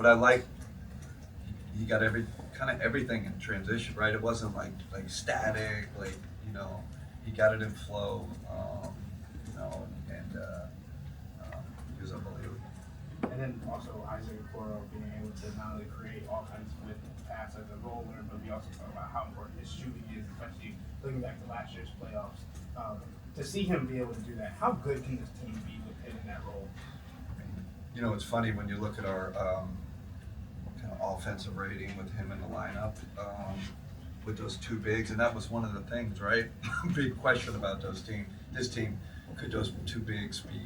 But I like he got everything in transition, right? It wasn't like static, like he got it in flow, and he was unbelievable. And then also Isaac Okoro being able to not only create offense with pass as a roller, but we also talk about how important his shooting is, especially looking back to last year's playoffs. To see him be able to do that, how good can this team be with him in that role? It's funny when you look at our kind of offensive rating with him in the lineup, with those two bigs, and that was one of the things, right? Big question about this team, could those two bigs be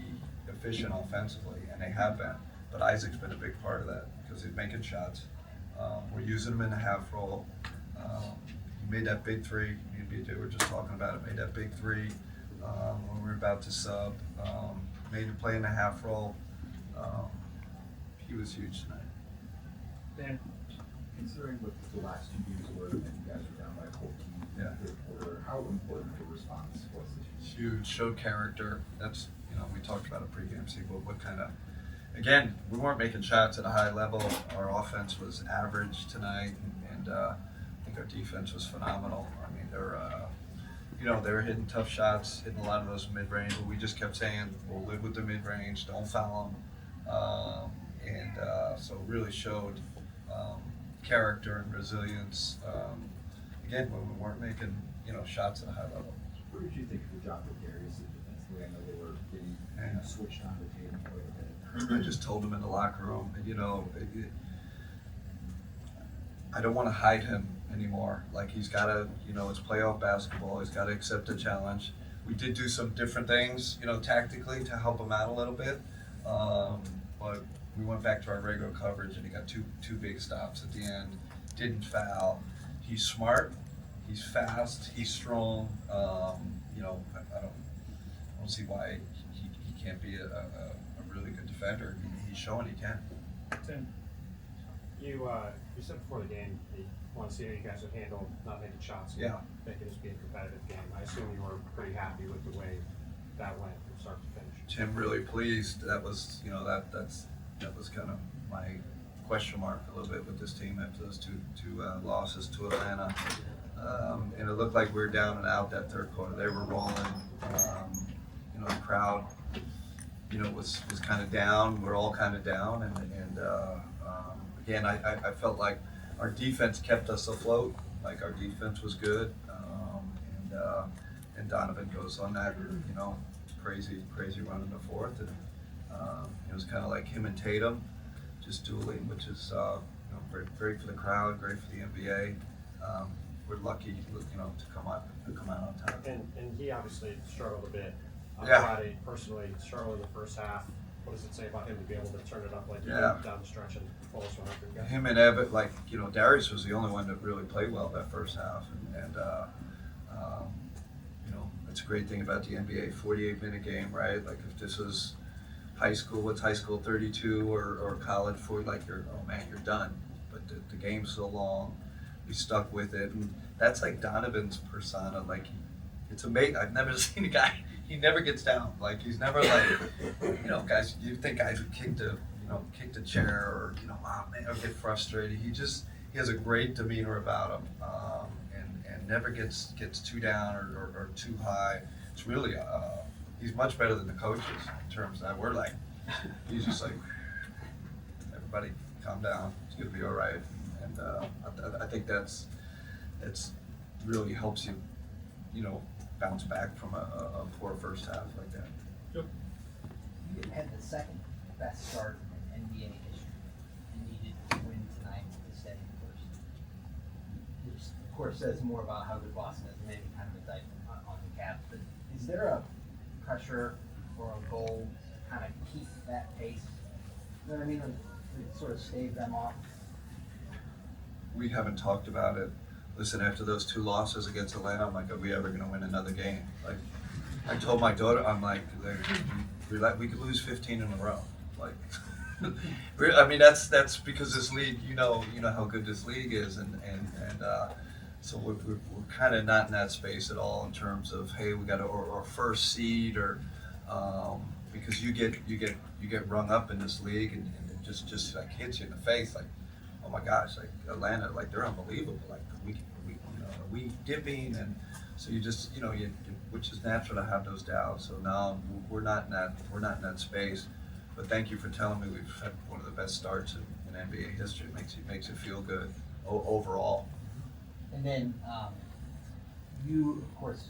efficient offensively? And they have been, but Isaac's been a big part of that because he's making shots. We're using him in the half roll. He made that big three. Me and BJ were just talking about it. Made that big three when we were about to sub. Made a play in the half roll. He was huge tonight. Dan, considering what the last 2 games were, and you guys were down by 14 in the third quarter, how important the response was this year? Huge, showed character. That's we talked about a pregame. See what kind of. Again, we weren't making shots at a high level. Our offense was average tonight, and I think our defense was phenomenal. I mean, they were hitting tough shots, hitting a lot of those mid-range, but we just kept saying, we'll live with the mid-range, don't foul them. So really showed character and resilience, again, when we weren't making, shots at a high level. What did you think of the job that Darius did defensively? I know they were getting switched on the Tatum quite a bit. I just told him in the locker room, I don't want to hide him anymore. Like he's got to, it's playoff basketball. He's got to accept the challenge. We did do some different things, tactically to help him out a little bit. But we went back to our regular coverage, and he got two big stops at the end. Didn't foul. He's smart. He's fast. He's strong. I don't see why he can't be a really good defender. He's showing he can. Tim, you said before the game that you want to see how you guys would handle not making shots. Yeah. Make it just be a competitive game. I assume you were pretty happy with the way that went from start to finish. Tim really pleased. That was that was kind of my question mark a little bit with this team after those two losses to Atlanta. And it looked like we were down and out that third quarter. They were rolling. The crowd, was kind of down. We're all kind of down, and again, I felt like our defense kept us afloat. Like our defense was good, and Donovan goes on that, crazy run in the fourth, and it was kind of like him and Tatum just dueling, which is great for the crowd, great for the NBA. We're lucky, to come out on top. And he obviously struggled a bit on Yeah. Friday. Personally, struggled in the first half. What does it say about him to be able to turn it up like he did Yeah. down the stretch and pull us 100 guys? Him and Evan, Darius was the only one that really played well that first half, and it's a great thing about the NBA, 48-minute game, right? Like if this was high school, what's high school, 32, or college, 40, you're done. But the game's so long, we stuck with it, and that's like Donovan's persona. Like it's amazing. I've never seen a guy. He never gets down. Like he's never guys. You think guys would kick the chair or or get frustrated. He has a great demeanor about him, and never gets too down or too high. It's really he's much better than the coaches in terms of that. We're like, he's just like, everybody calm down. It's gonna be all right. And I think that's really helps you, bounce back from a poor first half like that. Yep. You had the second best start in NBA history and needed to win tonight to stay first. Which, of course, says more about how good Boston is, maybe kind of indictment on the Cavs. But is there a pressure or a goal to kind of keep that pace? You know what I mean? To sort of stave them off? We haven't talked about it. Listen, after those two losses against Atlanta, I'm like, are we ever going to win another game? Like, I told my daughter, I'm like we could lose 15 in a row. Like, I mean, that's because this league, you know how good this league is, and so we're kind of not in that space at all in terms of, hey, we got or first seed or because you get rung up in this league and just like hits you in the face, like, oh my gosh, like Atlanta, like they're unbelievable. Like we dipping, and so you just which is natural to have those doubts. So now we're not in that space. But thank you for telling me we've had one of the best starts in NBA history. It makes you feel good overall. And then you, of course,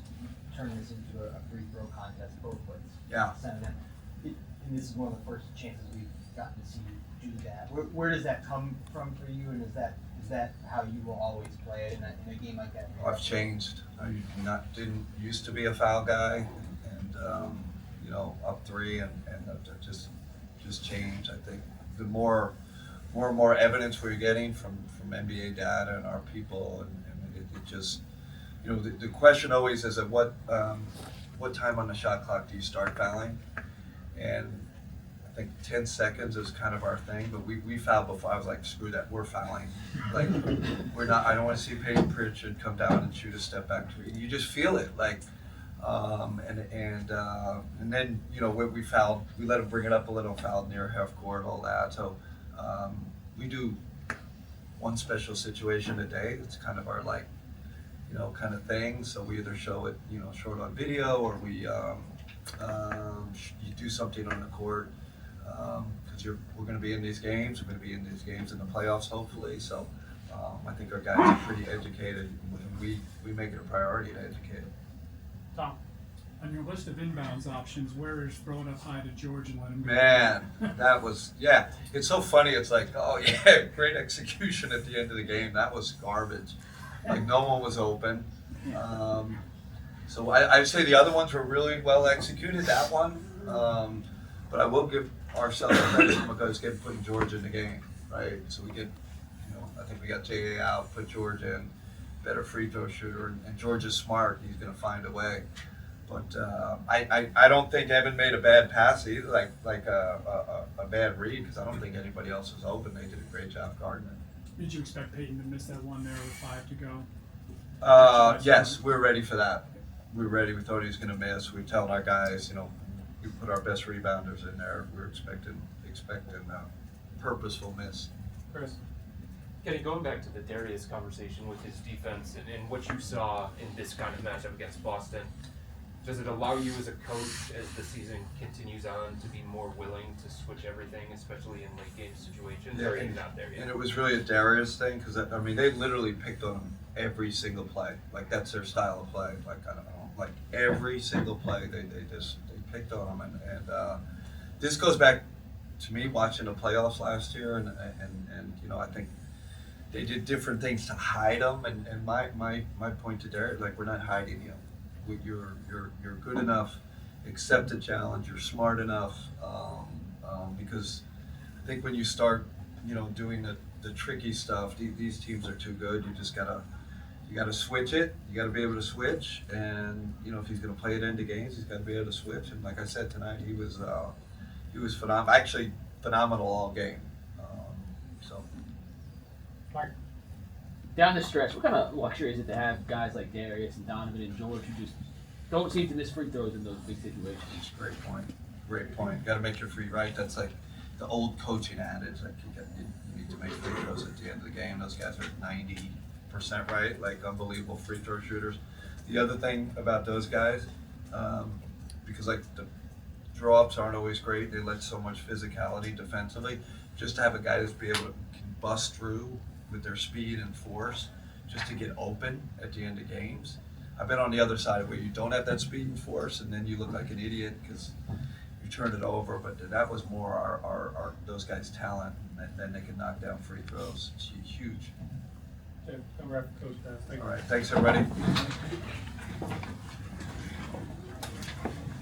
turned this into a free throw contest both ways. Yeah. And this is one of the first chances we've gotten to see you do that. Where does that come from for you, and is that how you will always play it in a game like that? I've changed. I didn't used to be a foul guy, and up three, and just changed. I think the more and more evidence we're getting from NBA data and our people, and it just, the question always is at what time on the shot clock do you start fouling? And I think 10 seconds is kind of our thing, but we fouled before. I was like, screw that, we're fouling. Like, we're not. I don't want to see Peyton Pritchard come down and shoot a step back three. You just feel it, like, and then we fouled. We let him bring it up a little, fouled near half court, all that. So we do one special situation a day. It's kind of our kind of thing. So we either show it short on video, or we you do something on the court. Because we're going to be in these games. We're going to be in these games in the playoffs, hopefully. So I think our guys are pretty educated, and we make it a priority to educate them. Tom, on your list of inbounds options, where is throw it up high to George and let him go? Man, that was, yeah. It's so funny. It's like, oh yeah, great execution at the end of the game. That was garbage. Like no one was open. So I'd say the other ones were really well executed. That one, but I will give ourselves credit because putting George in the game, right? So we get, I think we got J.A. out, put George in, better free throw shooter, and George is smart. He's going to find a way. But I don't think Evan made a bad pass either, like a bad read, because I don't think anybody else was open. They did a great job guarding it. Did you expect Peyton to miss that one there with 5 to go? Yes, we're ready for that. We're ready. We thought he was going to miss. We telling our guys, we put our best rebounders in there. We're expecting purposeful miss. Chris, Kenny, going back to the Darius conversation with his defense and what you saw in this kind of matchup against Boston, does it allow you as a coach, as the season continues on, to be more willing to switch everything, especially in late game situations? Yeah, or are you not there yet? And it was really a Darius thing, because they literally picked on him every single play. Like that's their style of play. Like I don't know, like every single play they picked on him, and this goes back to me watching the playoffs last year, and I think they did different things to hide him, and my point to Darius, like, we're not hiding you. You're good enough, accept the challenge, you're smart enough, because I think when you start doing the tricky stuff, these teams are too good. You gotta switch it. You gotta be able to switch, and if he's gonna play it into games, he's gotta be able to switch. And like I said tonight, he was phenomenal. Actually, phenomenal all game. Down the stretch, what kind of luxury is it to have guys like Darius and Donovan and George who just don't seem to miss free throws in those big situations? Great point. Great point. You got to make your free, right? That's like the old coaching adage. Like you need to make free throws at the end of the game. Those guys are 90% right. Like unbelievable free throw shooters. The other thing about those guys, because like the draw-ups aren't always great. They let so much physicality defensively. Just to have a guy that's be able to can bust through with their speed and force just to get open at the end of games. I've been on the other side where you don't have that speed and force, and then you look like an idiot because you turned it over. But that was more our those guys' talent, and then they can knock down free throws. It's huge. Okay, come wrap Coach Bass. Thank you. All right, thanks everybody.